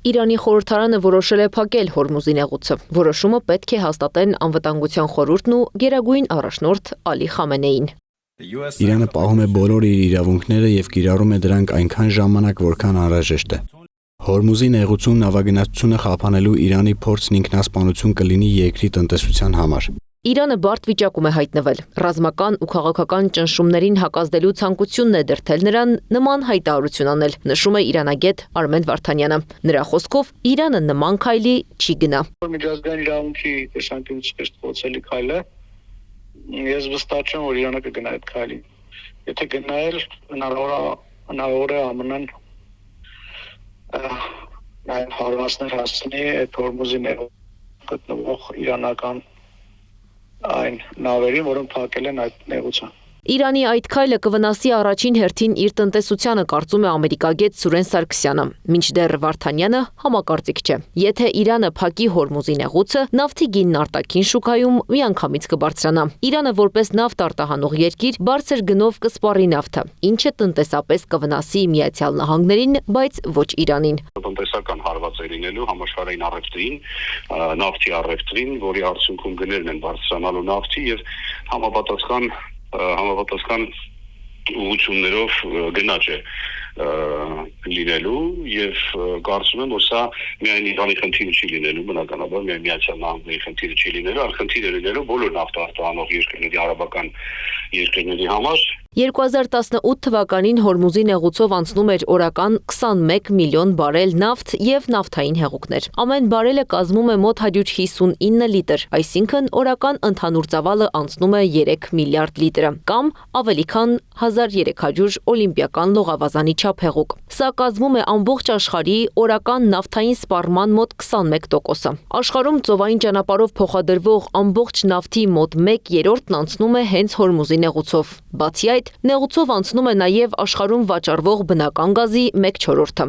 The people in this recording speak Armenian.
Իրանի խորհրդարանը որոշել է փակել Հորմուզի նեղուցը։ Որոշումը պետք է հաստատեն Անվտանգության խորհուրդն ու գերագույն առաջնորդ Ալի Խամենեին։ Իրանը պահում է բոլոր իր իրավունքները եւ կիրառում է դրանք այնքան ժամանակ, որքան անհրաժեշտ է։ Հորմուզի նեղուցում նավագնացությունը խափանելու Իրանի փորձն ինքնասպանություն կլինի երկրի տնտեսության համար։ Իրանը բարդ վիճակում է հայտնվել։ Ռազմական ու քաղաքական ճնշումներին հակազդելու ցանկությունն է դրդել նրան նման հայտարարություն անել, նշում է իրանագետ Արմեն Վարդանյանը։ Նրա խոսքով Իրանը նման քայլի չի գնա։ Միջազգային իրավունքի տեսանկյունից փոխոցելի քայլ է։ Ես վստահ չեմ, որ Իրանը կգնա այդ քայլին։ Եթե գնա էլ հնարավոր է ԱՄՆ-ն այն հարվածներ հասցնի այդ Հորմուզի նեղուցում գտնվող իրանական այն նավերին, որոնք փակել են այդ նեղուցը։ Իրանի այդ քայլը կվնասի առաջին հերթին իր տնտեսությանը, կարծում է ամերիկագետ Սուրեն Սարգսյանը, մինչդեռ Վարդանյանը համակարծիք չէ։ Եթե Իրանը փակի Հորմուզի նեղուցը, նավթի գինն արտաքին շուկայում միանգամից կբարձրանա։ Իրանը որպես նավթ արտահանող երկիր բարձր գնով կսպառի նավթը, ինչը տնտեսապես կվնասի Միացյալ Նահանգներին, բայց ոչ Իրանին։ Տնտեսական հարված է լինելու համաշխարհային առևտրին, նավթի առևտրին, որի արդյունքում գներն են բարձրանալու նավթի եւ համապատասխան ուղղություններով գնաճ է լինելու եւ կարծում եմ, որ սա միայն Իրանի խնդիրը չի լինելու, բնականաբար միայն Միացյալ Նահանգների խնդիրը չի լինելու, այլ խնդիրը լինելու բոլոր նավթ-արտահանող երկրների, արաբական երկրների համար։ 2018 թվականին Հորմուզի նեղուցով անցնում էր օրական 21 միլիոն բարել նավթ եւ նավթային հեղուկներ։ Ամեն բարելը կազմում է մոտ 159 լիտր, այսինքն օրական ընդհանուր ծավալը անցնում է 3 միլիարդ լիտրը, կամ ավելի քան 1300 օլիմպիական լողավազանի չափ հեղուկ։ Սա կազմում է ամբողջ աշխարհի օրական նավթային սպառման մոտ 21%-ը։ Աշխարհում ծովային ճանապարհով փոխադրվող ամբողջ նավթի մոտ 1/3-ն անցնում է հենց Հորմուզի նեղուցով։ Բացի այդ, նեղուցով անցնում է նաև աշխարհում վաճառվող բնական գազի 1/4-ը։